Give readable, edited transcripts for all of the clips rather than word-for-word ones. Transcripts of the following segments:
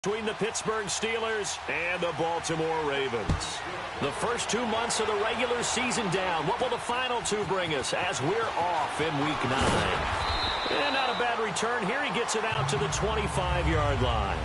Between the Pittsburgh Steelers and the Baltimore Ravens. The first 2 months of the regular season down. What will the final two bring us as we're off in Week 9? And not a bad return here. He gets it out to the 25-yard line.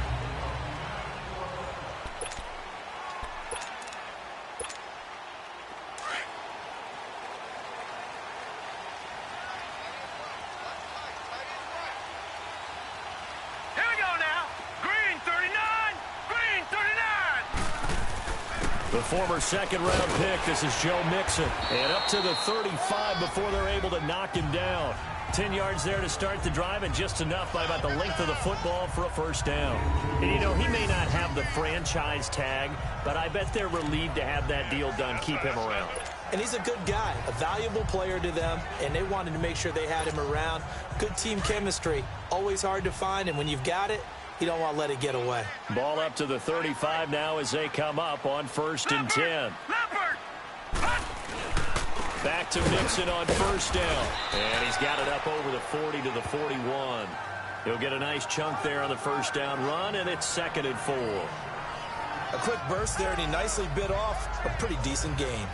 The former second-round pick, this is Joe Mixon. And up to the 35 before they're able to knock him down. 10 yards there to start the drive, and just enough by about the length of the football for a first down. And, you know, he may not have the franchise tag, but I bet they're relieved to have that deal done, keep him around. And he's a good guy, a valuable player to them, and they wanted to make sure they had him around. Good team chemistry, always hard to find, and when you've got it, you don't want to let it get away. Ball up to the 35 now as they come up on 1st and 10. Back to Mixon on first down. And he's got it up over the 40 to the 41. He'll get a nice chunk there on the first down run, and it's 2nd and 4. A quick burst there, and he nicely bit off a pretty decent gain.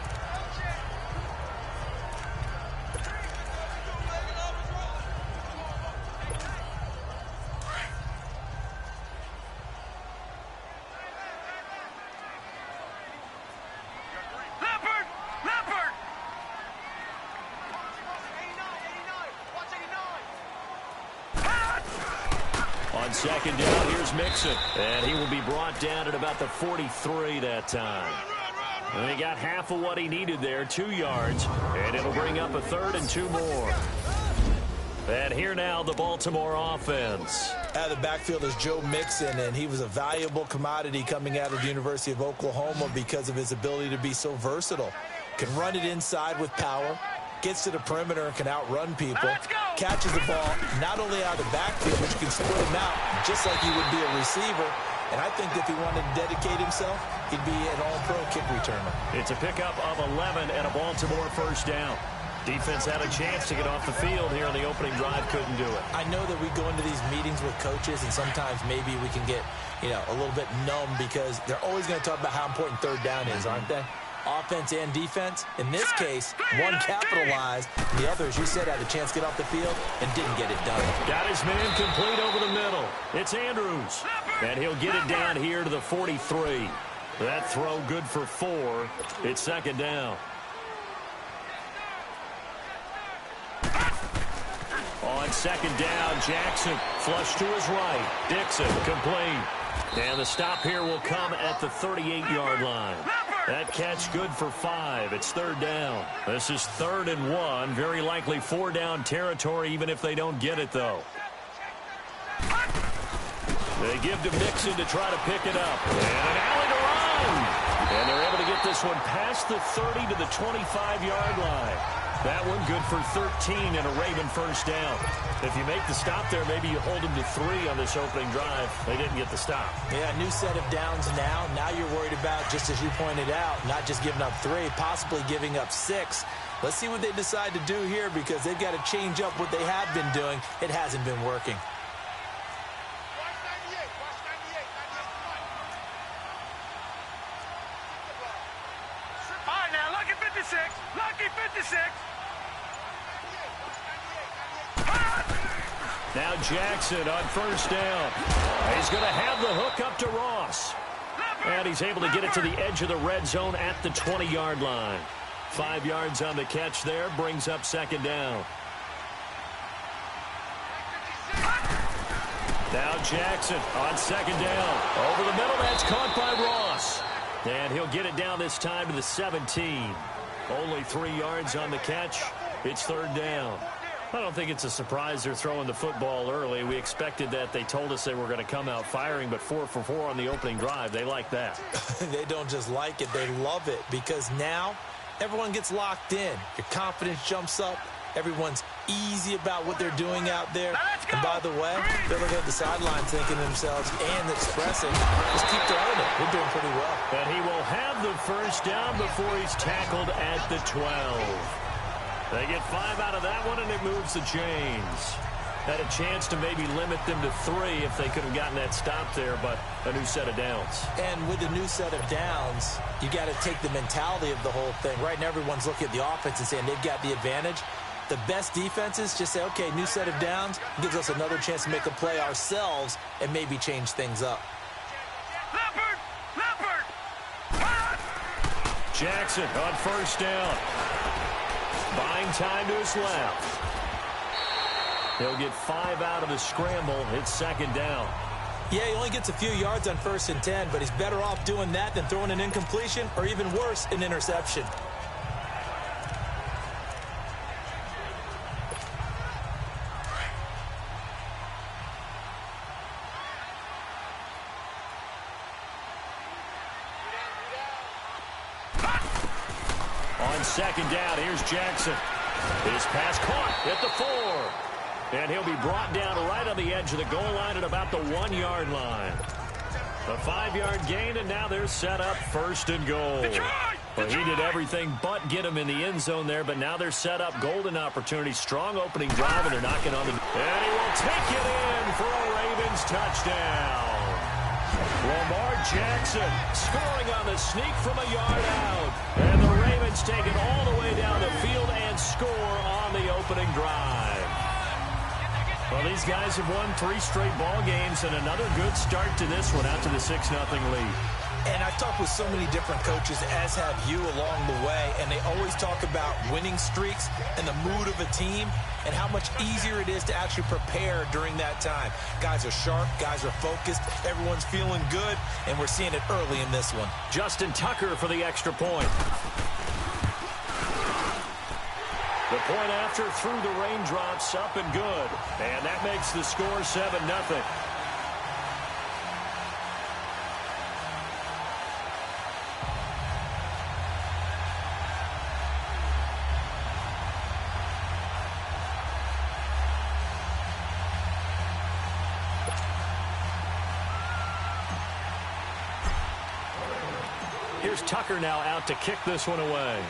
On second down, here's Mixon. And he will be brought down at about the 43 that time. And he got half of what he needed there, 2 yards. And it'll bring up a 3rd and 2 more. And here now, the Baltimore offense. Out of the backfield is Joe Mixon, and he was a valuable commodity coming out of the University of Oklahoma because of his ability to be so versatile. Can run it inside with power, gets to the perimeter and can outrun people, catches the ball not only out of the backfield, but you can split him out just like he would be a receiver. And I think if he wanted to dedicate himself, he'd be an all-pro kick returner. It's a pickup of 11 and a Baltimore first down. Defense had a chance to get off the field here on the opening drive, couldn't do it. I know that we go into these meetings with coaches, and sometimes maybe we can get, a little bit numb because they're always going to talk about how important third down is, aren't they? Offense and defense. In this case, one capitalized, the other, as you said, had a chance to get off the field and didn't get it done. Got his man complete over the middle. It's Andrews. And he'll get it down here to the 43. That throw good for 4. It's 2nd down. On 2nd down, Jackson flush to his right. Dixon complete. And the stop here will come at the 38-yard line. That catch good for 5. It's 3rd down. This is 3rd and 1. Very likely 4-down territory, even if they don't get it, though. They give to Mixon to try to pick it up. And an alley to run. And they're able to get this one past the 30 to the 25-yard line. That one good for 13 and a Raven first down. If you make the stop there, maybe you hold them to 3 on this opening drive. They didn't get the stop. Yeah, new set of downs now. Now you're worried about, just as you pointed out, not just giving up 3, possibly giving up 6. Let's see what they decide to do here because they've got to change up what they have been doing. It hasn't been working. All right, now, lucky 56. Lucky 56. Now Jackson on first down. He's going to have the hook up to Ross. And he's able to get it to the edge of the red zone at the 20-yard line. 5 yards on the catch there, brings up 2nd down. Now Jackson on 2nd down. Over the middle, that's caught by Ross. And he'll get it down this time to the 17. Only 3 yards on the catch. It's 3rd down. I don't think it's a surprise they're throwing the football early. We expected that. They told us they were going to come out firing, but 4 for 4 on the opening drive. They like that. They don't just like it. They love it because now everyone gets locked in. Your confidence jumps up. Everyone's easy about what they're doing out there. And by the way, they're looking at the sideline thinking to themselves and expressing, just keep throwing it. We're doing pretty well. And he will have the first down before he's tackled at the 12. They get 5 out of that one, and it moves the chains. Had a chance to maybe limit them to 3 if they could have gotten that stop there, but a new set of downs. And with a new set of downs, you got to take the mentality of the whole thing. Right now, everyone's looking at the offense and saying they've got the advantage. The best defenses just say, okay, new set of downs, gives us another chance to make a play ourselves and maybe change things up. Jackson on first down. Buying time to his left. He'll get 5 out of the scramble. It's second down. Yeah, he only gets a few yards on 1st and 10, but he's better off doing that than throwing an incompletion or even worse, an interception. On second down, here's Jackson. His pass caught at the 4. And he'll be brought down right on the edge of the goal line at about the 1-yard line. A 5-yard gain, and now they're set up 1st and goal. Well, he did everything but get him in the end zone there, but now they're set up golden opportunity. Strong opening drive, and they're knocking on the... And he will take it in for a Ravens touchdown. Lamar Jackson scoring on the sneak from a yard out. And the Ravens take it all the way down the field and score on the opening drive. Well, these guys have won 3 straight ball games and another good start to this one out to the 6-0 lead. And I've talked with so many different coaches, as have you along the way, and they always talk about winning streaks and the mood of a team and how much easier it is to actually prepare during that time. Guys are sharp, guys are focused, everyone's feeling good, and we're seeing it early in this one. Justin Tucker for the extra point. The point after through the raindrops, up and good. And that makes the score 7-0. Here's Tucker now out to kick this one away.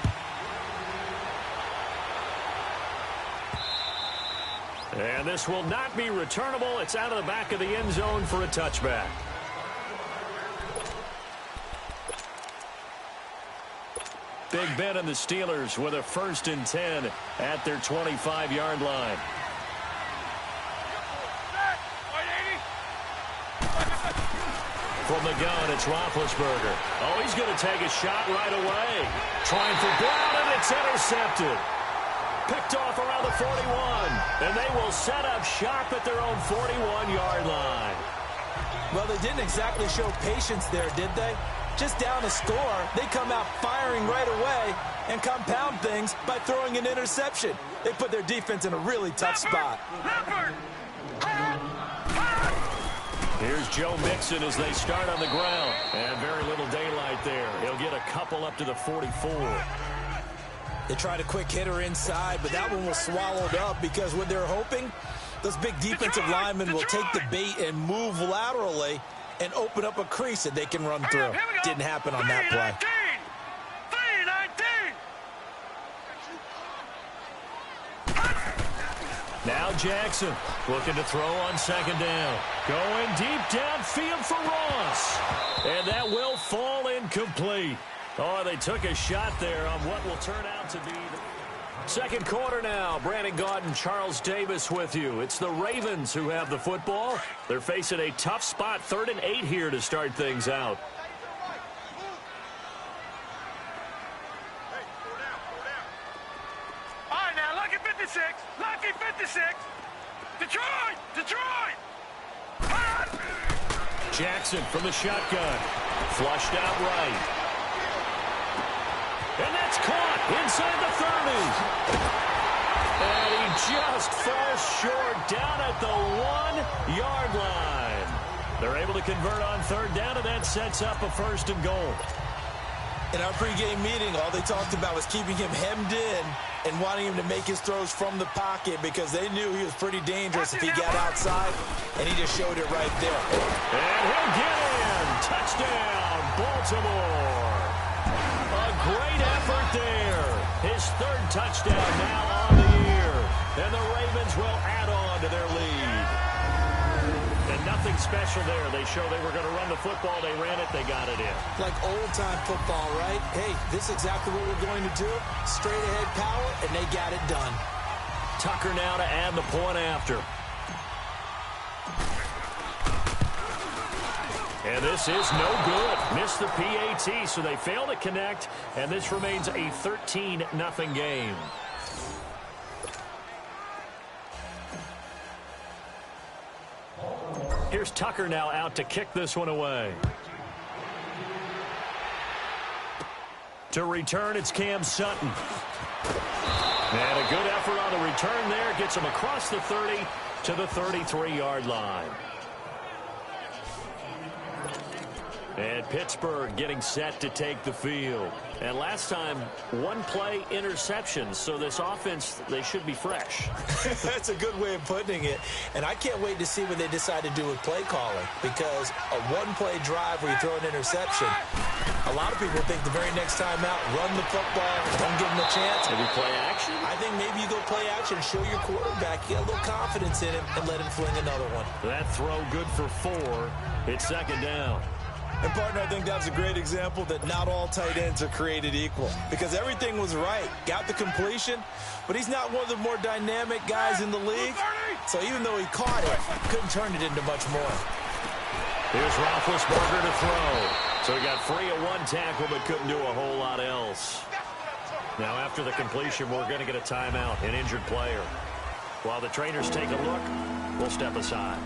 And this will not be returnable. It's out of the back of the end zone for a touchback. Big Ben and the Steelers with a 1st and 10 at their 25-yard line. From the gun, it's Roethlisberger. Oh, he's going to take a shot right away. Trying for Brown, and it's intercepted. Picked off around the 41, and they will set up shop at their own 41-yard line. Well, they didn't exactly show patience there, did they? Just down a score, they come out firing right away and compound things by throwing an interception. They put their defense in a really tough spot. Here's Joe Mixon as they start on the ground. And very little daylight there. He'll get a couple up to the 44. They tried a quick hitter inside, but that one was swallowed up because what they're hoping, those big defensive linemen will take the bait and move laterally and open up a crease that they can run through. Didn't happen on that play. Now Jackson looking to throw on second down. Going deep downfield for Ross. And that will fall incomplete. Oh, they took a shot there on what will turn out to be the second quarter now. Brandon Gaudin, Charles Davis with you. It's the Ravens who have the football. They're facing a tough spot, 3rd and 8 here to start things out. All right, now, lucky 56. Lucky 56. Detroit! Detroit! Jackson from the shotgun. Flushed out right. And that's caught inside the 30. And he just falls short down at the 1-yard line. They're able to convert on 3rd down, and that sets up a 1st and goal. In our pregame meeting, all they talked about was keeping him hemmed in and wanting him to make his throws from the pocket because they knew he was pretty dangerous if he got outside, and he just showed it right there. And he'll get in. Touchdown, Baltimore. A great effort there. His 3rd touchdown now on the year. And the Ravens will add on to their lead. And nothing special there. They show they were going to run the football. They ran it. They got it in. Like old-time football, right? Hey, this is exactly what we're going to do. Straight-ahead power, and they got it done. Tucker now to add the point after. And this is no good. Missed the PAT, so they fail to connect, and this remains a 13-0 game. Here's Tucker now out to kick this one away. To return, it's Cam Sutton. And a good effort on the return there. Gets him across the 30 to the 33-yard line. And Pittsburgh getting set to take the field. And last time, one-play interception. So this offense, they should be fresh. That's a good way of putting it. And I can't wait to see what they decide to do with play calling. Because a one-play drive where you throw an interception, a lot of people think the very next time out, run the football, don't give them a chance. Maybe play action? I think maybe you go play action, show your quarterback, get a little confidence in him, and let him fling another one. That throw good for 4. It's second down. And, partner, I think that was a great example that not all tight ends are created equal. Because everything was right. Got the completion, but he's not one of the more dynamic guys in the league. So even though he caught it, couldn't turn it into much more. Here's Roethlisberger to throw. So he got free of one tackle, but couldn't do a whole lot else. Now, after the completion, we're going to get a timeout, an injured player. While the trainers take a look, we'll step aside.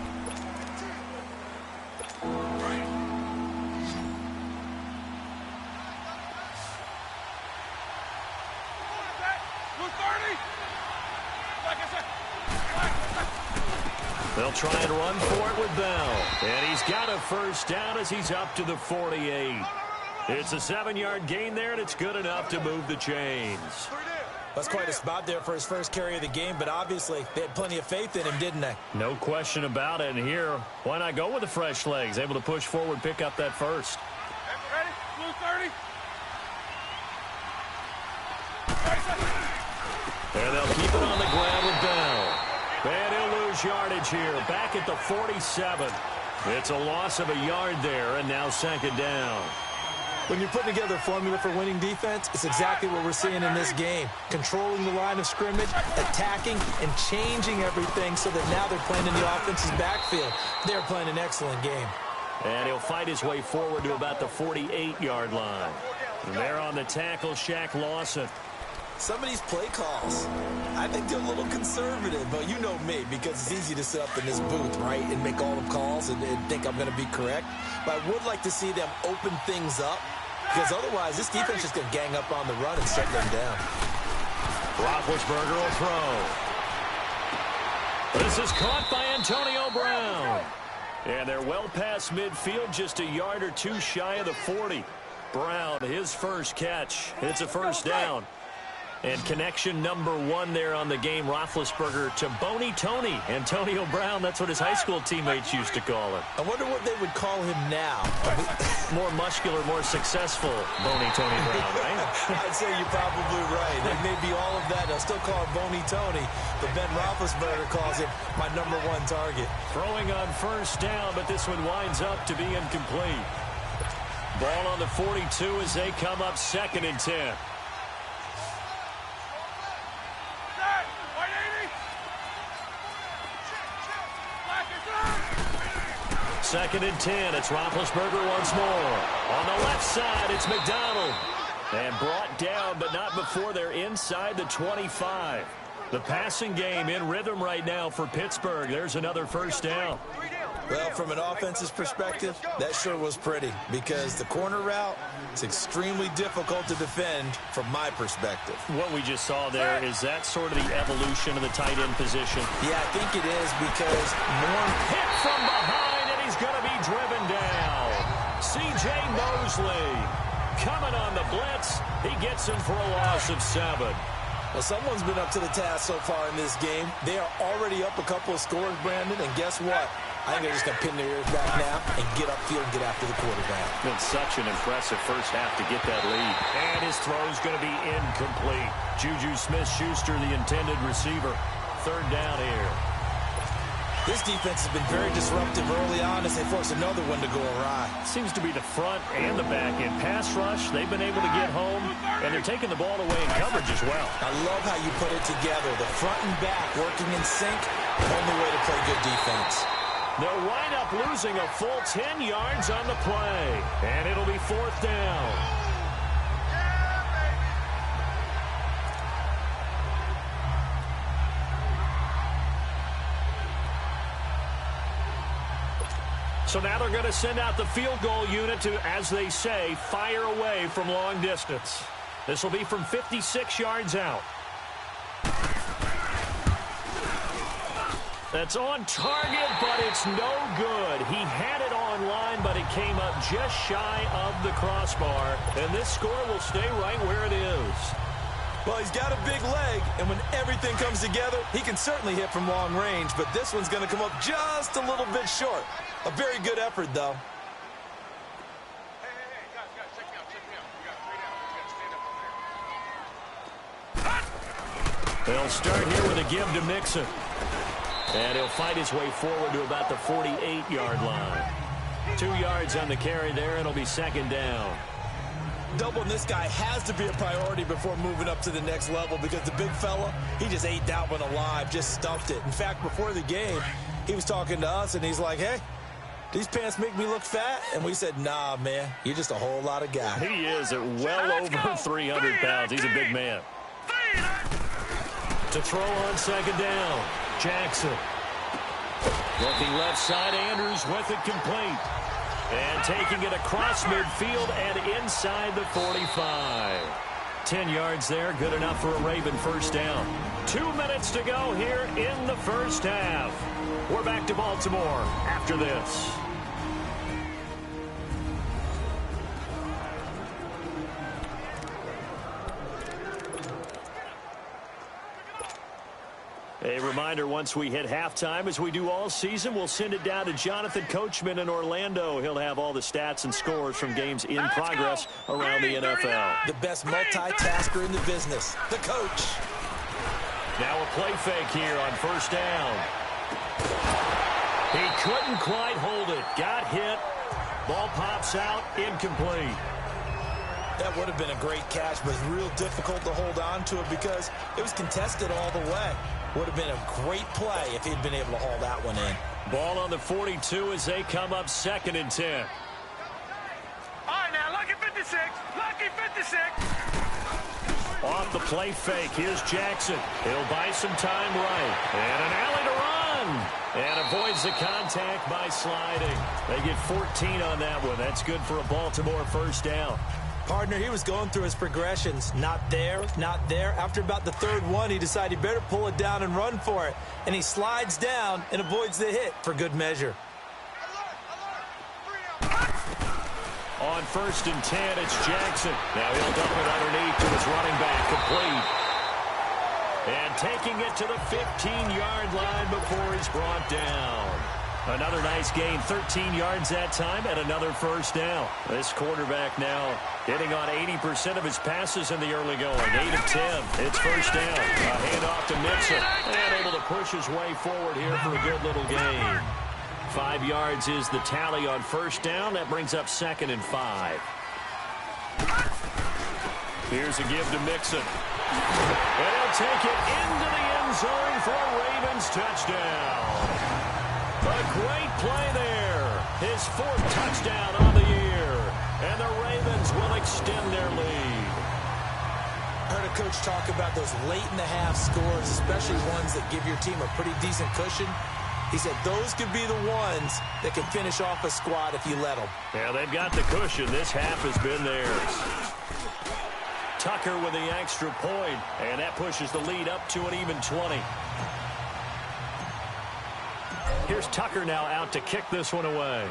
They'll try and run for it with Bell. And he's got a first down as he's up to the 48. It's a 7-yard gain there, and it's good enough to move the chains. That's quite a spot there for his first carry of the game, but obviously they had plenty of faith in him, didn't they? No question about it. And here, why not go with the fresh legs? Able to push forward, pick up that first. Ready? Blue 30. And they'll keep it on the ground with Bell. And he'll lose yardage here, back at the 47. It's a loss of a yard there, and now second down. When you're putting together a formula for winning defense, it's exactly what we're seeing in this game. Controlling the line of scrimmage, attacking, and changing everything so that now they're playing in the offense's backfield. They're playing an excellent game. And he'll fight his way forward to about the 48-yard line. And there on the tackle, Shaq Lawson. Some of these play calls, I think they're a little conservative, but you know me, because it's easy to sit up in this booth, right, and make all the calls and think I'm going to be correct. But I would like to see them open things up, because otherwise this defense is going to gang up on the run and shut them down. Roethlisberger will throw. This is caught by Antonio Brown. And they're well past midfield, just a yard or two shy of the 40. Brown, his first catch. It's a first down. And connection number 1 there on the game, Roethlisberger to Boney Tony. Antonio Brown, that's what his high school teammates used to call him. I wonder what they would call him now. More muscular, more successful Boney Tony Brown, right? I'd say you're probably right. It may be all of that. They'll still call him Boney Tony, but Ben Roethlisberger calls him my number 1 target. Throwing on first down, but this one winds up to be incomplete. Ball on the 42 as they come up 2nd and 10. Second and 10. It's Roethlisberger once more. On the left side, it's McDonald. And brought down, but not before they're inside the 25. The passing game in rhythm right now for Pittsburgh. There's another first down. Well, from an offense's perspective, that sure was pretty, because the corner route is extremely difficult to defend from my perspective. What we just saw there, is that sort of the evolution of the tight end position? Yeah, I think it is, because more hit from behind, and he's going to be driven down. C.J. Mosley coming on the blitz. He gets him for a loss of 7. Well, someone's been up to the task so far in this game. They are already up a couple of scores, Brandon, and guess what? I think they're just going to pin their ears back now and get upfield and get after the quarterback. Been such an impressive first half to get that lead. And his throw's going to be incomplete. Juju Smith-Schuster, the intended receiver. third down here. This defense has been very disruptive early on as they force another one to go awry. Seems to be the front and the back end. Pass rush, they've been able to get home, and they're taking the ball away in coverage as well. I love how you put it together. The front and back working in sync, only way to play good defense. They'll wind up losing a full 10 yards on the play, and it'll be fourth down. So now they're going to send out the field goal unit to, as they say, fire away from long distance. This will be from 56 yards out. That's on target, but it's no good. He had it on line, but it came up just shy of the crossbar. And this score will stay right where it is. Well, he's got a big leg, and when everything comes together, he can certainly hit from long range, but this one's going to come up just a little bit short. A very good effort, though. Hey, guys, check me out. You got 3 downs. You got to stand up on there. They'll start here with a give to Mixon. And he'll fight his way forward to about the 48-yard line. 2 yards on the carry there, and it'll be second down. Doubling this guy has to be a priority before moving up to the next level because the big fella, he just ate that one alive, just stuffed it. In fact, before the game, he was talking to us, and he's like, hey, these pants make me look fat? And we said, nah, man, you're just a whole lot of guy. He is at well over 300 pounds. He's a big man. To throw on second down, Jackson. Looking left side, Andrews with it complete. And taking it across midfield and inside the 45. 10 yards there, good enough for a Raven first down. 2 minutes to go here in the first half. We're back to Baltimore after this. A reminder, once we hit halftime, as we do all season, we'll send it down to Jonathan Coachman in Orlando. He'll have all the stats and scores from games in progress around the NFL. The best multitasker in the business, the coach. Now a play fake here on first down. He couldn't quite hold it. Got hit. Ball pops out, incomplete. That would have been a great catch, but it's real difficult to hold on to it because it was contested all the way. Would have been a great play if he'd been able to haul that one in. Ball on the 42 as they come up 2nd and 10. All right, now, lucky 56. Lucky 56. Off the play fake, here's Jackson. He'll buy some time right. And an alley to run. And avoids the contact by sliding. They get 14 on that one. That's good for a Baltimore first down. Partner, he was going through his progressions. Not there, not there. After about the third one, he decided he better pull it down and run for it. And he slides down and avoids the hit for good measure. On 1st and 10, it's Jackson. Now he'll dump it underneath to his running back, complete. And taking it to the 15-yard line before he's brought down. Another nice gain, 13 yards that time, and another first down. This quarterback now hitting on 80% of his passes in the early going. 8 of 10. It's first down. A handoff to Mixon. And able to push his way forward here for a good little gain. 5 yards is the tally on first down. That brings up 2nd and 5. Here's a give to Mixon. And he'll take it into the end zone for a Ravens touchdown. A great play there. His 4th touchdown on the year. And the Ravens will extend their lead. Heard a coach talk about those late-in-the-half scores, especially ones that give your team a pretty decent cushion. He said those could be the ones that can finish off a squad if you let them. Yeah, they've got the cushion. This half has been theirs. Tucker with the extra point, and that pushes the lead up to an even 20. Here's Tucker now out to kick this one away.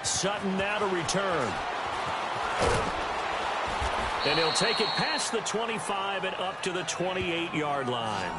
Sutton now to return. And he'll take it past the 25 and up to the 28-yard line.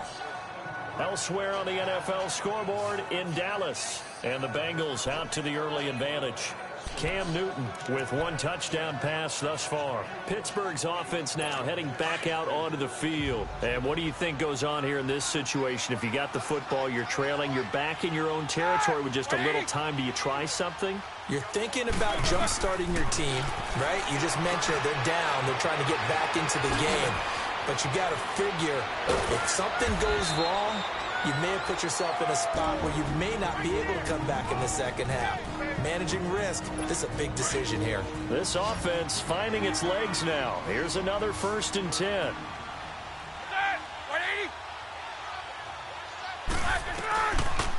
Elsewhere on the NFL scoreboard in Dallas. And the Bengals out to the early advantage. Cam Newton with one touchdown pass thus far. Pittsburgh's offense now heading back out onto the field. And what do you think goes on here in this situation? If you got the football, you're trailing, you're back in your own territory with just a little time. Do you try something? You're thinking about jump-starting your team, right? You just mentioned they're down. They're trying to get back into the game. But you got to figure if something goes wrong, you may have put yourself in a spot where you may not be able to come back in the second half. Managing risk, this is a big decision here. This offense finding its legs now. Here's another 1st and 10.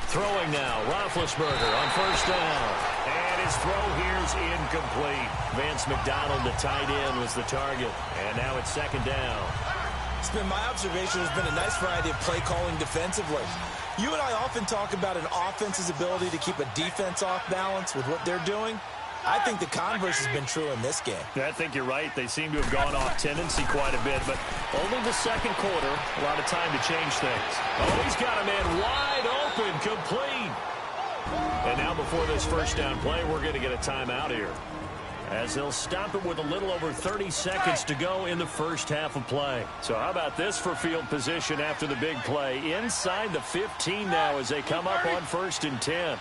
Throwing now, Roethlisberger on 1st down. And his throw here's incomplete. Vance McDonald, the tight end, was the target. And now it's 2nd down. It's been my observation. There's been a nice variety of play calling defensively. You and I often talk about an offense's ability to keep a defense off balance with what they're doing. I think the converse has been true in this game. I think you're right. They seem to have gone off tendency quite a bit, but only the 2nd quarter. A lot of time to change things. Oh, he's got a man wide open, complete. And now before this 1st down play, we're going to get a timeout here, as they'll stop it with a little over 30 seconds to go in the 1st half of play. So how about this for field position after the big play? Inside the 15 now as they come up on 1st and 10.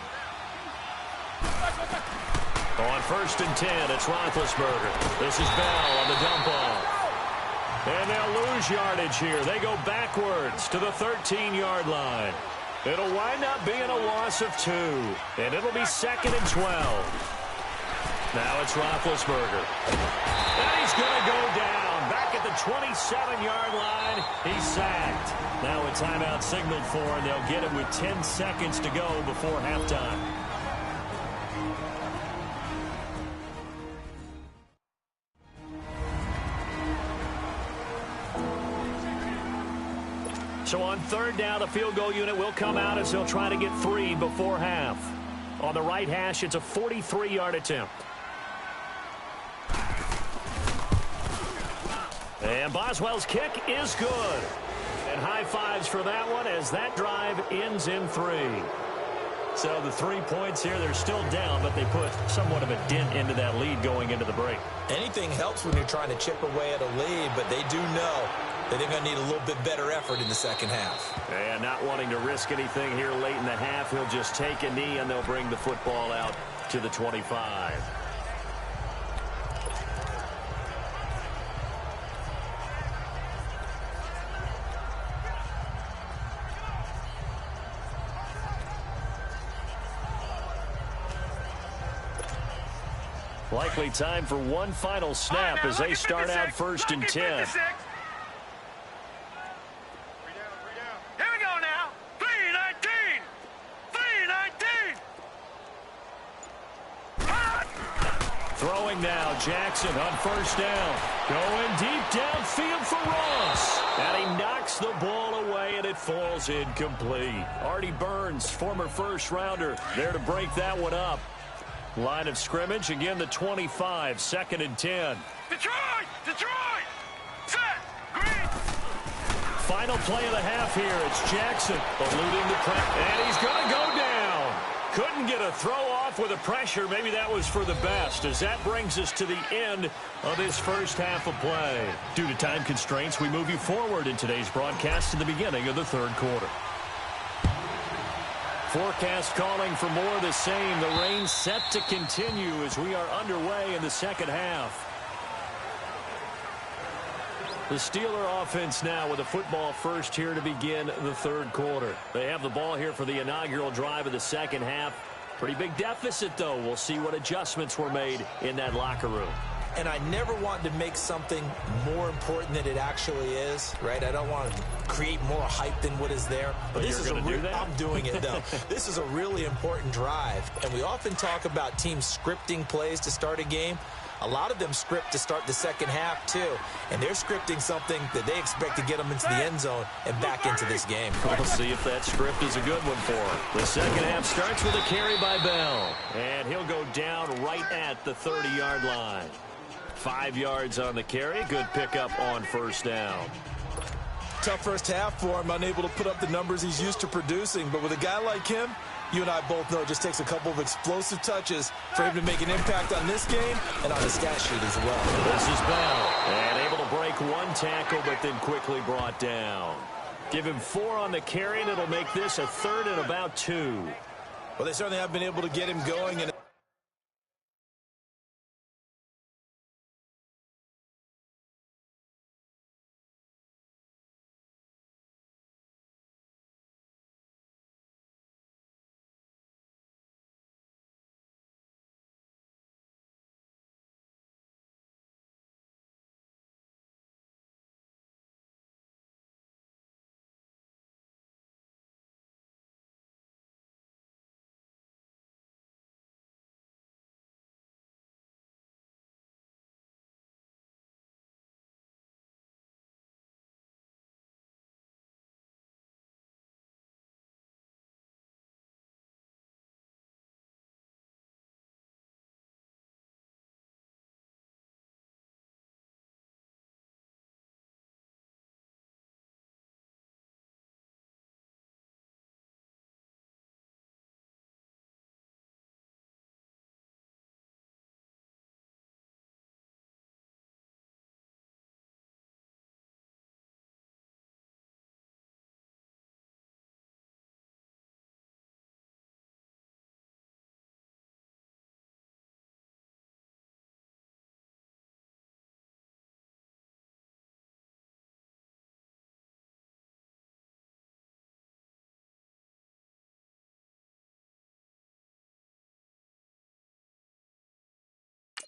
On 1st and 10, it's Roethlisberger. This is BAL on the dump off. And they'll lose yardage here. They go backwards to the 13-yard line. It'll wind up being a loss of 2. And it'll be 2nd and 12. Now it's Roethlisberger. And he's going to go down. Back at the 27-yard line. He's sacked. Now a timeout signaled for, and they'll get it with 10 seconds to go before halftime. So on 3rd down, the field goal unit will come out as they'll try to get 3 before half. On the right hash, it's a 43-yard attempt. And Boswell's kick is good. And high fives for that one as that drive ends in 3. So the 3 points here, they're still down, but they put somewhat of a dent into that lead going into the break. Anything helps when you're trying to chip away at a lead, but they do know that they're going to need a little bit better effort in the 2nd half. And not wanting to risk anything here late in the half, he'll just take a knee, and they'll bring the football out to the 25. Likely time for one final snap as they start out 1st and 10. Here we go now. 3-19. 3-19. Throwing now, Jackson on 1st down. Going deep downfield for Ross. And he knocks the ball away, and it falls incomplete. Artie Burns, former 1st-rounder, there to break that one up. Line of scrimmage, again the 25, 2nd and 10. Detroit! Detroit! Set! Green! Final play of the half here. It's Jackson eluding the pressure. And he's going to go down. Couldn't get a throw off with the pressure. Maybe that was for the best, as that brings us to the end of this 1st half of play. Due to time constraints, we move you forward in today's broadcast to the beginning of the 3rd quarter. Forecast calling for more of the same. The rain set to continue as we are underway in the 2nd half. The Steeler offense now with a football first here to begin the 3rd quarter. They have the ball here for the inaugural drive of the 2nd half. Pretty big deficit, though. We'll see what adjustments were made in that locker room. And I never want to make something more important than it actually is, right? I don't want to create more hype than what is there. But this is I'm doing it, though. This is a really important drive. And we often talk about teams scripting plays to start a game. A lot of them script to start the 2nd half, too. And they're scripting something that they expect to get them into the end zone and back into this game. We'll see if that script is a good one for them. The 2nd half starts with a carry by BAL. And he'll go down right at the 30-yard line. 5 yards on the carry. Good pickup on 1st down. Tough 1st half for him. Unable to put up the numbers he's used to producing. But with a guy like him, You and I both know it just takes a couple of explosive touches for him to make an impact on this game and on the stat sheet as well. This is BAL, and able to break one tackle, but then quickly brought down. Give him 4 on the carry, and it'll make this a 3rd and about 2. Well, they certainly have been able to get him going. And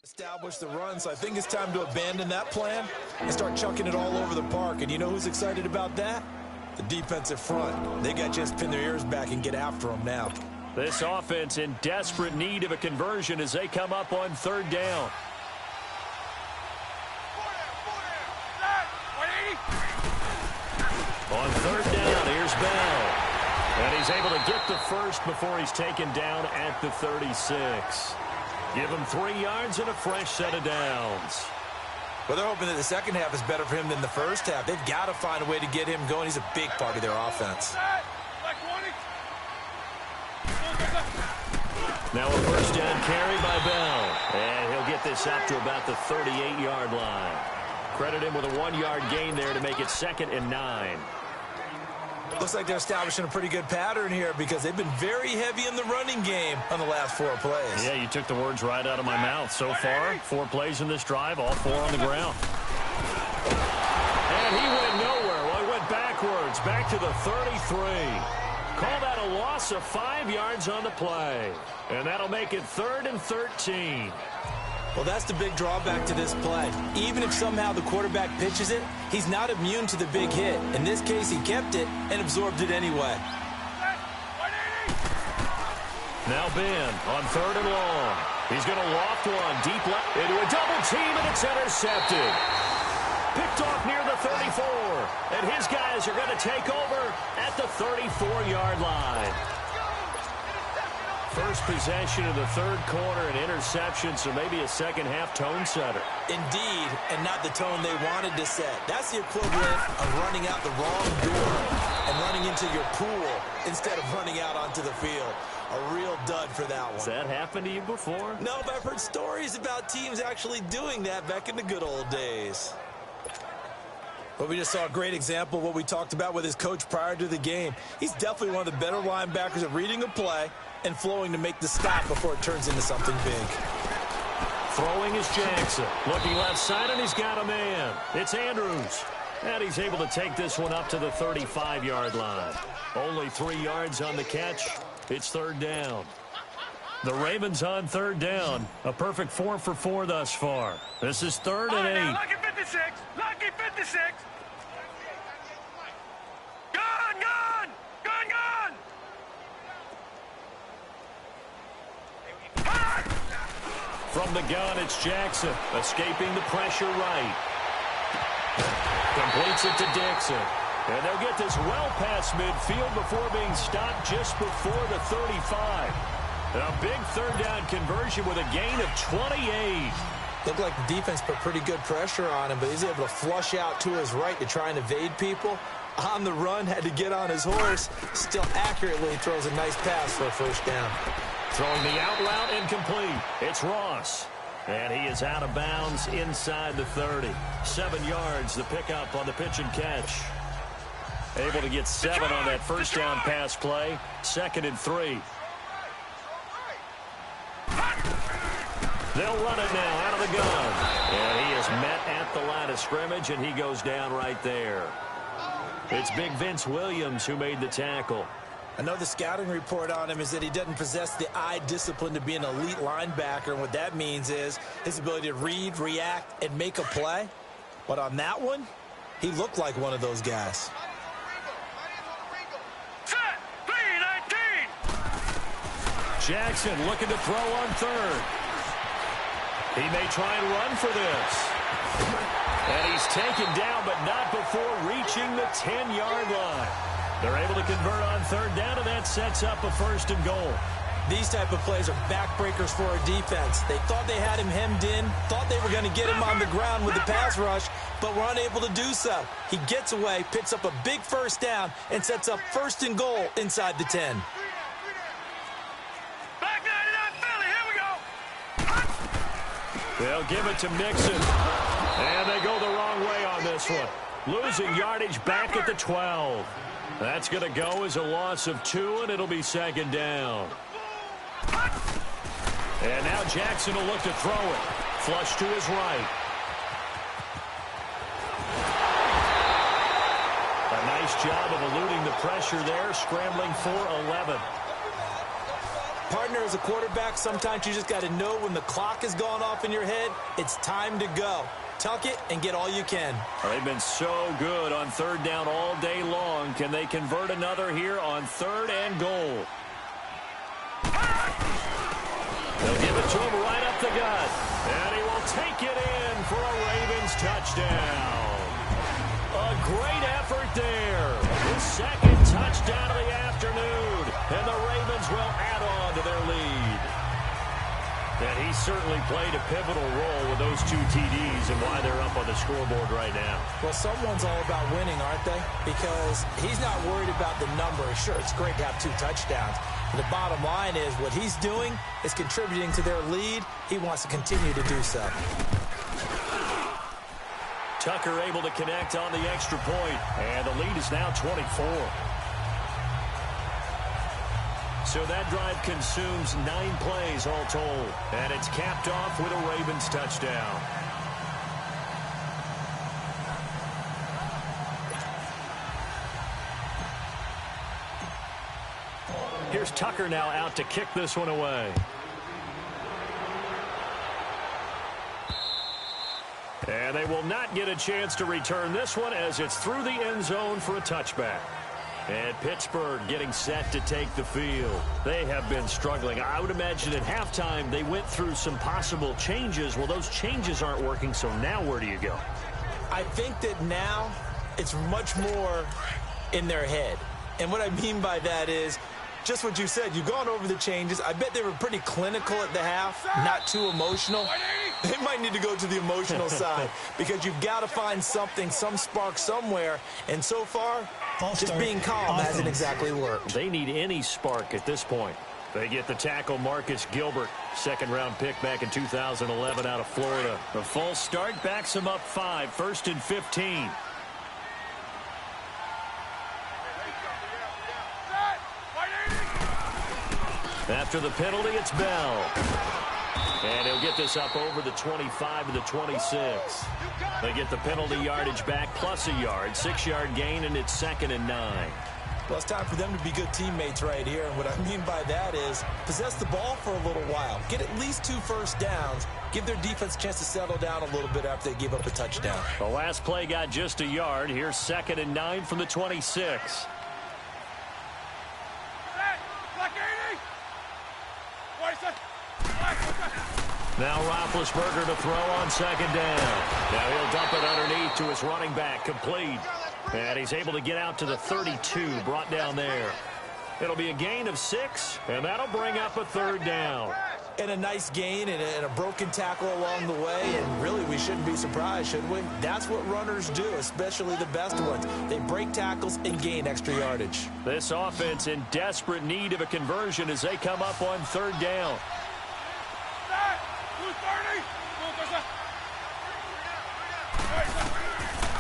establish the run, so I think it's time to abandon that plan and start chucking it all over the park. And you know who's excited about that? The defensive front. They got to just pin their ears back and get after them now. This offense in desperate need of a conversion as they come up on 3rd down. On 3rd down, here's BAL. And he's able to get the first before he's taken down at the 36. Give him 3 yards and a fresh set of downs. Well, they're hoping that the second half is better for him than the first half. They've got to find a way to get him going. He's a big part of their offense. Now a first down carry by BAL. And he'll get this up to about the 38-yard line. Credit him with a 1-yard gain there to make it 2nd and 9. Looks like they're establishing a pretty good pattern here because they've been very heavy in the running game on the last 4 plays. Yeah, you took the words right out of my mouth. So far, 4 plays in this drive, all 4 on the ground. And he went nowhere. Well, he went backwards, back to the 33. Call that a loss of 5 yards on the play. And that'll make it 3rd and 13. Well, that's the big drawback to this play. Even if somehow the quarterback pitches it, he's not immune to the big hit. In this case, he kept it and absorbed it anyway. Now Ben on 3rd and long. He's going to loft one deep left into a double team, and it's intercepted. Picked off near the 34. And his guys are going to take over at the 34-yard line. First possession of the 3rd quarter, an interception, so maybe a second-half tone setter. Indeed, and not the tone they wanted to set. That's the equivalent of running out the wrong door and running into your pool instead of running out onto the field. A real dud for that one. Has that happened to you before? No, but I've heard stories about teams actually doing that back in the good old days. But we just saw a great example of what we talked about with his coach prior to the game. He's definitely one of the better linebackers at reading a play and flowing to make the stop before it turns into something big. Throwing is Jackson. Looking left side, and he's got a man. It's Andrews. And he's able to take this one up to the 35-yard line. Only 3 yards on the catch. It's 3rd down. The Ravens on 3rd down. A perfect 4 for 4 thus far. This is 3rd and 8. Lucky 56. Lucky 56. Gun, gun. Gun, gun. From the gun, it's Jackson. Escaping the pressure right. Completes it to Dixon. And they'll get this well past midfield before being stopped just before the 35. A big 3rd down conversion with a gain of 28. Looked like the defense put pretty good pressure on him, but he's able to flush out to his right to try and evade people. On the run, had to get on his horse. Still accurately throws a nice pass for a first down. Throwing the out route incomplete. It's Ross. And he is out of bounds inside the 30. 7 yards, the pickup on the pitch and catch. Able to get 7 on that first down pass play. 2nd and 3. They'll run it now out of the gun. And he is met at the line of scrimmage, and he goes down right there. It's big Vince Williams who made the tackle. I know the scouting report on him is that he doesn't possess the eye discipline to be an elite linebacker. And what that means is his ability to read, react, and make a play. But on that one, he looked like one of those guys. Set, B-19. Jackson looking to throw on 3rd. He may try and run for this. And he's taken down, but not before reaching the 10-yard line. They're able to convert on 3rd down, and that sets up a 1st and goal. These type of plays are backbreakers for a defense. They thought they had him hemmed in, thought they were going to get him on the ground with the pass rush, but were unable to do so. He gets away, picks up a big 1st down, and sets up 1st and goal inside the 10. Back 99 Philly, here we go. They'll give it to Mixon. And they go the wrong way on this one. Losing yardage back at the 12. That's going to go as a loss of 2, and it'll be 2nd down. And now Jackson will look to throw it. Flush to his right. A nice job of eluding the pressure there, scrambling for 11. Partner, as a quarterback, sometimes you just got to know when the clock has gone off in your head, it's time to go. Tuck it and get all you can. They've been so good on 3rd down all day long. Can they convert another here on 3rd and goal? They'll give it to him right up the gut. And he will take it in for a Ravens touchdown. A great effort there. His 2nd touchdown of the afternoon. And the Ravens will add on to their lead. And he certainly played a pivotal role with those 2 TDs and why they're up on the scoreboard right now. Well, someone's all about winning, aren't they? Because he's not worried about the number. Sure, it's great to have 2 touchdowns. But the bottom line is what he's doing is contributing to their lead. He wants to continue to do so. Tucker able to connect on the extra point. And the lead is now 24. So that drive consumes 9 plays all told. And it's capped off with a Ravens touchdown. Here's Tucker now out to kick this one away. And they will not get a chance to return this one as it's through the end zone for a touchback. And Pittsburgh getting set to take the field. They have been struggling. I would imagine at halftime they went through some possible changes. Well, those changes aren't working, so now where do you go? I think that now it's much more in their head. And what I mean by that is just what you said. You've gone over the changes. I bet they were pretty clinical at the half, not too emotional. They might need to go to the emotional side because you've got to find something, some spark somewhere. And so far, just being calm hasn't exactly worked. They need any spark at this point. They get the tackle, Marcus Gilbert, 2nd-round pick back in 2011 out of Florida. The false start backs him up 5, 1st and 15. After the penalty, it's Bell. And he'll get this up over the 25 to the 26. They get the penalty yardage back plus a yard, 6-yard gain, and it's 2nd and 9. Well, it's time for them to be good teammates right here. And what I mean by that is possess the ball for a little while. Get at least 2 first downs. Give their defense a chance to settle down a little bit after they give up a touchdown. The last play got just a yard. Here's 2nd and 9 from the 26. Now Roethlisberger to throw on 2nd down. Now he'll dump it underneath to his running back, complete. And he's able to get out to the 32, brought down there. It'll be a gain of 6, and that'll bring up a 3rd down. And a nice gain and a broken tackle along the way, and really we shouldn't be surprised, should we? That's what runners do, especially the best ones. They break tackles and gain extra yardage. This offense in desperate need of a conversion as they come up on 3rd down.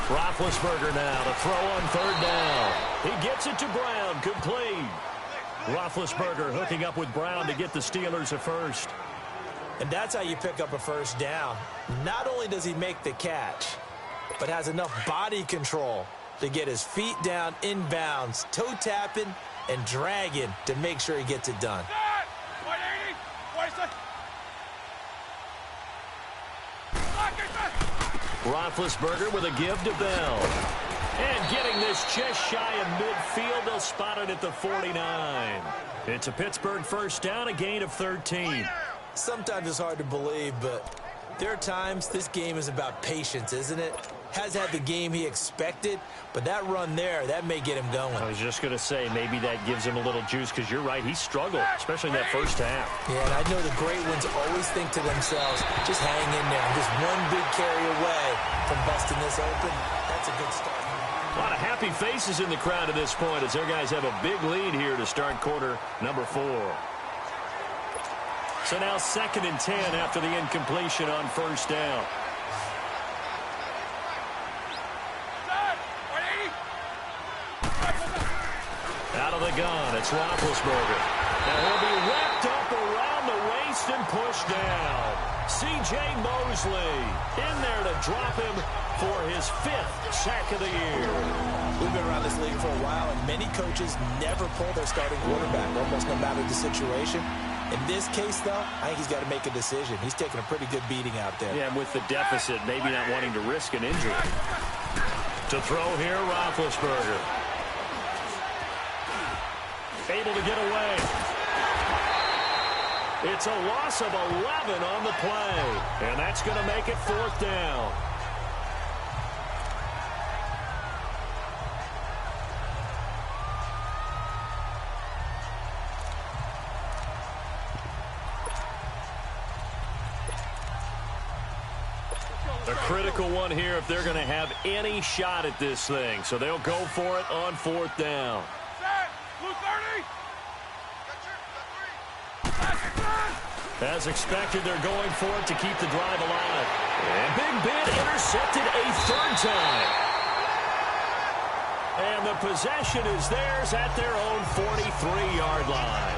Roethlisberger now to throw on 3rd down. He gets it to Brown, complete. Roethlisberger hooking up with Brown to get the Steelers a 1st. And that's how you pick up a 1st down. Not only does he make the catch, but has enough body control to get his feet down inbounds, toe tapping and dragging to make sure he gets it done. Roethlisberger with a give to Bell. And getting this just shy of midfield, they'll spot it at the 49. It's a Pittsburgh 1st down, a gain of 13. Sometimes it's hard to believe, but there are times this game is about patience, isn't it? Has had the game he expected, but that run there, that may get him going. I was just going to say, maybe that gives him a little juice, because you're right, he struggled, especially in that 1st half. Yeah, and I know the great ones always think to themselves, just hang in there. I'm just one big carry away from busting this open. That's a good start. A lot of happy faces in the crowd at this point as their guys have a big lead here to start quarter number 4. So now 2nd and 10 after the incompletion on 1st down. Out of the gun, it's Roethlisberger. Now he'll be wrapped up around the waist and pushed down. C.J. Mosley in there to drop him for his 5th sack of the year. We've been around this league for a while, and many coaches never pull their starting quarterback, almost no matter the situation. In this case, though, I think he's got to make a decision. He's taking a pretty good beating out there. Yeah, and with the deficit, maybe not wanting to risk an injury. To throw here, Roethlisberger. Able to get away. It's a loss of 11 on the play, and that's going to make it 4th down. A critical one here if they're going to have any shot at this thing, so they'll go for it on 4th down. As expected, they're going for it to keep the drive alive. And Big Ben intercepted a 3rd time. And the possession is theirs at their own 43-yard line.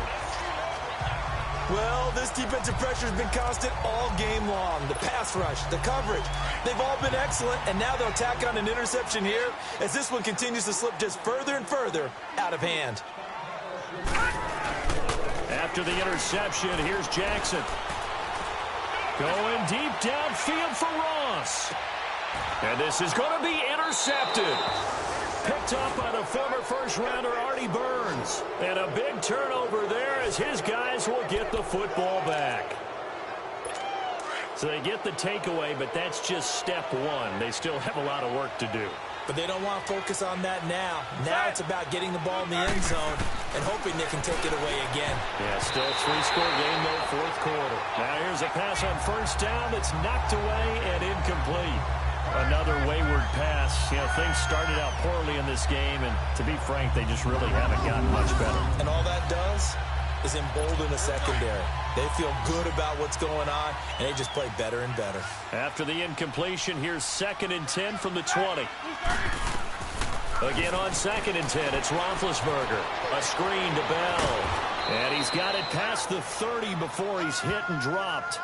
Well, this defensive pressure has been constant all game long. The pass rush, the coverage, they've all been excellent, and now they'll tack on an interception here as this one continues to slip just further and further out of hand. After the interception, here's Jackson. Going deep downfield for Ross. And this is going to be intercepted. Picked up by the former first-rounder Artie Burns. And a big turnover there as his guys will get the football back. So they get the takeaway, but that's just step 1. They still have a lot of work to do. But they don't want to focus on that now. Now it's about getting the ball in the end zone and hoping they can take it away again. Yeah, still 3-score game, though, 4th quarter. Now here's a pass on 1st down that's knocked away and incomplete. Another wayward pass. You know, things started out poorly in this game, and to be frank, they just really haven't gotten much better. And all that does is embolden the secondary. They feel good about what's going on, and they just play better and better. After the incompletion, here's 2nd and 10 from the 20. Again on 2nd and 10, it's Roethlisberger. A screen to Bell. And he's got it past the 30 before he's hit and dropped.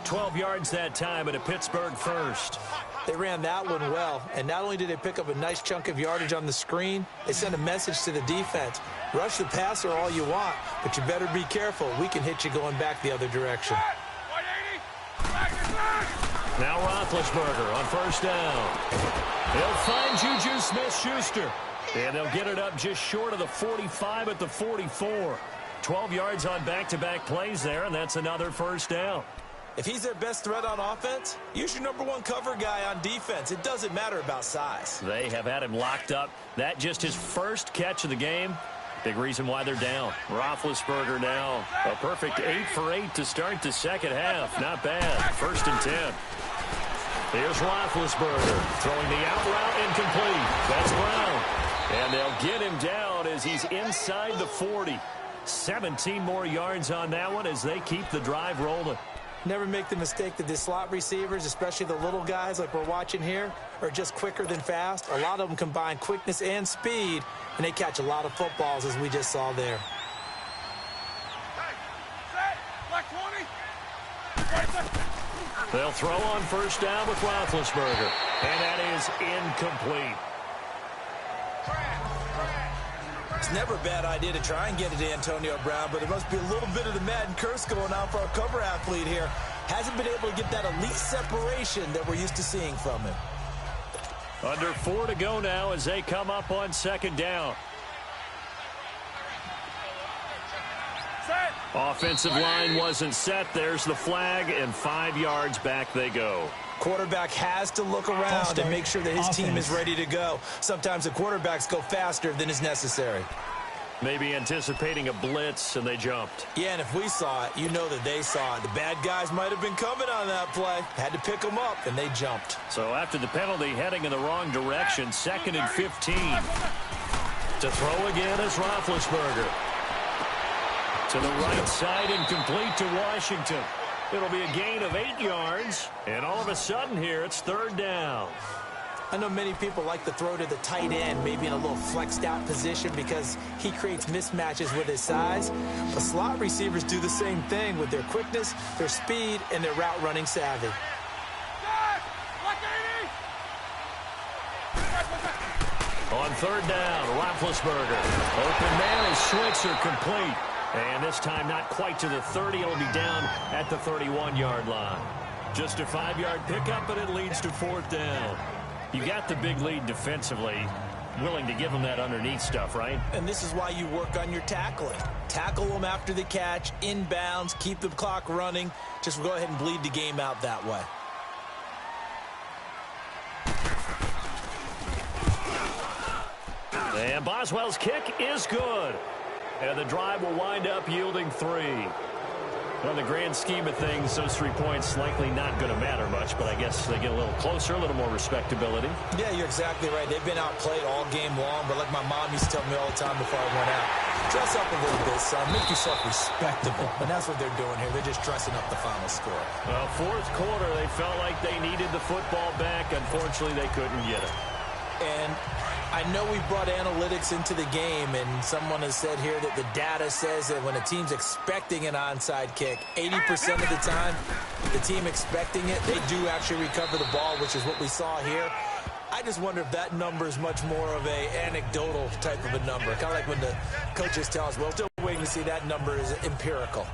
12 yards that time, and a Pittsburgh 1st. They ran that one well, and not only did they pick up a nice chunk of yardage on the screen, they sent a message to the defense. Rush the passer all you want, but you better be careful. We can hit you going back the other direction. Now Roethlisberger on 1st down. He'll find Juju Smith-Schuster, and they'll get it up just short of the 45 at the 44. 12 yards on back-to-back plays there, and that's another 1st down. If he's their best threat on offense, use your #1 cover guy on defense. It doesn't matter about size. They have had him locked up. That just his 1st catch of the game. Big reason why they're down. Roethlisberger now a perfect 8 for 8 to start the second half. Not bad. 1st and 10. Here's Roethlisberger throwing the out route incomplete. That's Brown. And they'll get him down as he's inside the 40. 17 more yards on that one as they keep the drive rolling. Never make the mistake that the slot receivers, especially the little guys like we're watching here, are just quicker than fast. A lot of them combine quickness and speed, and they catch a lot of footballs, as we just saw there. They'll throw on 1st down with Roethlisberger, and that is incomplete. It's never a bad idea to try and get it to Antonio Brown, but there must be a little bit of the Madden curse going on for our cover athlete here. Hasn't been able to get that elite separation that we're used to seeing from him. Under 4 to go now as they come up on 2nd down. Set. Offensive line wasn't set. There's the flag, and 5 yards back they go. Quarterback has to look around and make sure that his team is ready to go. Sometimes the quarterbacks go faster than is necessary. Maybe anticipating a blitz, and they jumped. Yeah, and if we saw it, you know that they saw it. The bad guys might have been coming on that play. Had to pick them up, and they jumped. So after the penalty, heading in the wrong direction, 2nd and 15. To throw again is Roethlisberger. To the right side, incomplete to Washington. It'll be a gain of 8 yards, and all of a sudden here, it's 3rd down. I know many people like to throw to the tight end, maybe in a little flexed out position because he creates mismatches with his size. But slot receivers do the same thing with their quickness, their speed, and their route running savvy. On 3rd down, Roethlisberger. Open man is Switzer complete. And this time not quite to the 30. It'll be down at the 31-yard line. Just a 5-yard pickup, but it leads to 4th down. You got the big lead defensively. Willing to give them that underneath stuff, right? And this is why you work on your tackling. Tackle them after the catch, inbounds, keep the clock running. Just go ahead and bleed the game out that way. And Boswell's kick is good. And the drive will wind up yielding 3. On the grand scheme of things, those 3 points likely not going to matter much, but I guess they get a little closer, a little more respectability. Yeah, you're exactly right. They've been outplayed all game long, but like my mom used to tell me all the time before I went out, dress up a little bit, son. Make yourself respectable. And that's what they're doing here. They're just dressing up the final score. Well, 4th quarter, they felt like they needed the football back. Unfortunately, they couldn't get it. And I know we brought analytics into the game, and someone has said here that the data says that when a team's expecting an onside kick, 80% of the time, the team expecting it, they do actually recover the ball, which is what we saw here. I just wonder if that number is much more of a anecdotal type of a number. Kind of like when the coaches tell us, well, still waiting to see that number is empirical.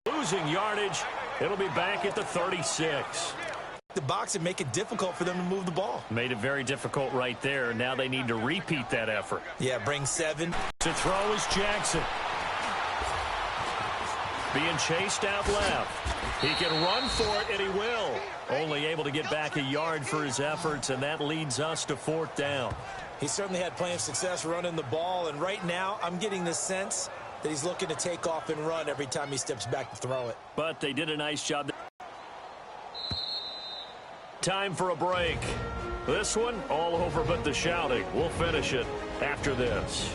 Losing yardage. It'll be back at the 36. The box and make it difficult for them to move the ball. Made it very difficult right there. Now they need to repeat that effort. Yeah, bring 7. To throw is Jackson. Being chased out left. He can run for it, and he will. Only able to get back a yard for his efforts, and that leads us to 4th down. He certainly had plenty of success running the ball, and right now I'm getting the sense that he's looking to take off and run every time he steps back to throw it. But they did a nice job. Time for a break. This one, all over but the shouting. We'll finish it after this.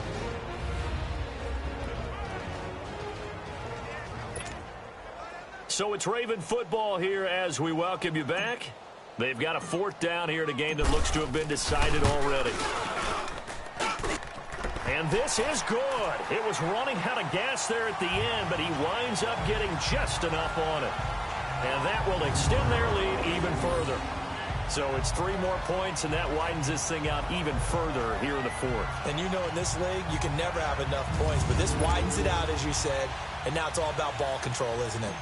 So it's Raven football here as we welcome you back. They've got a 4th down here at a game that looks to have been decided already. And this is good. It was running out of gas there at the end, but he winds up getting just enough on it. And that will extend their lead even further. So it's 3 more points, and that widens this thing out even further here in the 4th. And you know in this league, you can never have enough points, but this widens it out, as you said, and now it's all about ball control, isn't it?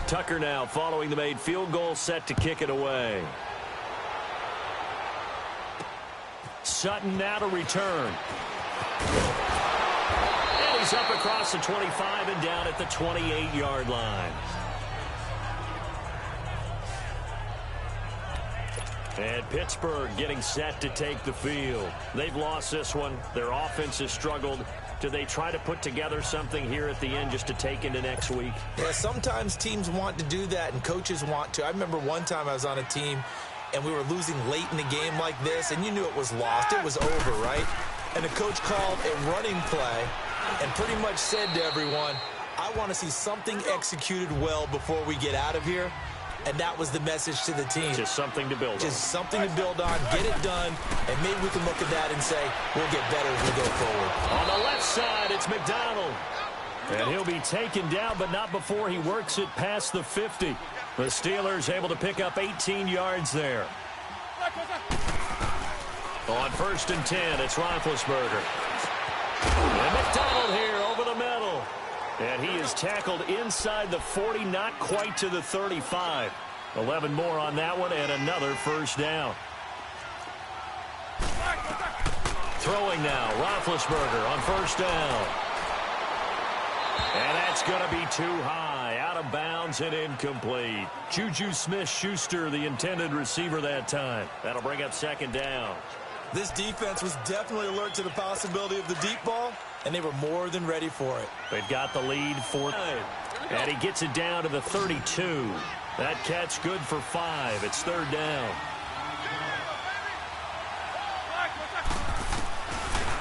Tucker now following the made field goal, set to kick it away. Sutton now to return. And he's up across the 25 and down at the 28-yard line. And Pittsburgh getting set to take the field. They've lost this one. Their offense has struggled. Do they try to put together something here at the end just to take into next week? Yeah, sometimes teams want to do that and coaches want to. I remember one time I was on a team and we were losing late in the game like this, and you knew it was lost. It was over, right? And the coach called a running play and pretty much said to everyone, I want to see something executed well before we get out of here. And that was the message to the team. Just something to build on. Just something to build on, get it done, and maybe we can look at that and say, we'll get better as we go forward. On the left side, it's McDonald. And he'll be taken down, but not before he works it past the 50. The Steelers able to pick up 18 yards there. On 1st and 10, it's Roethlisberger. And McDonald here over the middle. And he is tackled inside the 40, not quite to the 35. 11 more on that one, and another first down. Throwing now, Roethlisberger on 1st down. And that's going to be too high, out of bounds and incomplete. Juju Smith-Schuster, the intended receiver that time. That'll bring up 2nd down. This defense was definitely alert to the possibility of the deep ball, and they were more than ready for it. They've got the lead for 9. And he gets it down to the 32. That catch good for 5. It's 3rd down.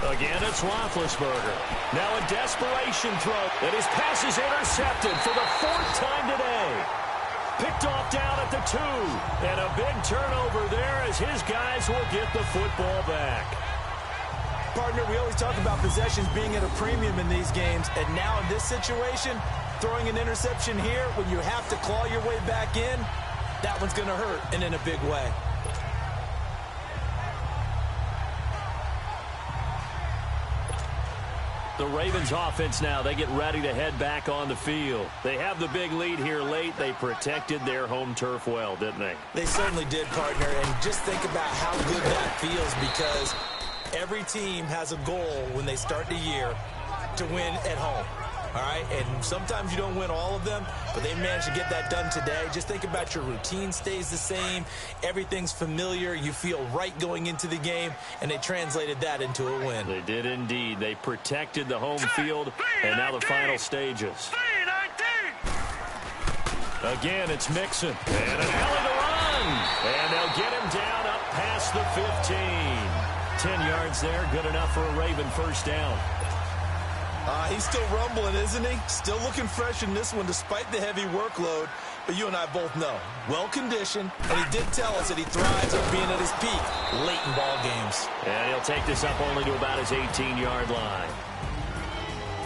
Again, it's Roethlisberger. Now a desperation throw. And his pass is intercepted for the 4th time today. Picked off down at the 2. And a big turnover there as his guys will get the football back. Partner, we always talk about possessions being at a premium in these games. And now in this situation, throwing an interception here when you have to claw your way back in, that one's going to hurt, and in a big way. The Ravens offense now, they get ready to head back on the field. They have the big lead here late. They protected their home turf well, didn't they? They certainly did, partner. And just think about how good that feels, because every team has a goal when they start the year to win at home. All right, and sometimes you don't win all of them, but they managed to get that done today. Just think about your routine stays the same. Everything's familiar. You feel right going into the game, and they translated that into a win. They did indeed. They protected the home field, and now the final stages. Again, it's Mixon. And an alley to run. And they'll get him down up past the 15. 10 yards there, good enough for a Raven first down. He's still rumbling, isn't he? Still looking fresh in this one despite the heavy workload. But you and I both know, well-conditioned, and he did tell us that he thrives on being at his peak late in ball games. And he'll take this up only to about his 18-yard line.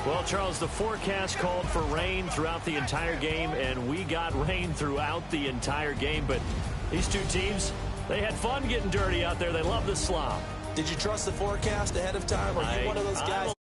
Well, Charles, the forecast called for rain throughout the entire game, and we got rain throughout the entire game. But these two teams, they had fun getting dirty out there. They love the slop. Did you trust the forecast ahead of time? Are you one of those guys?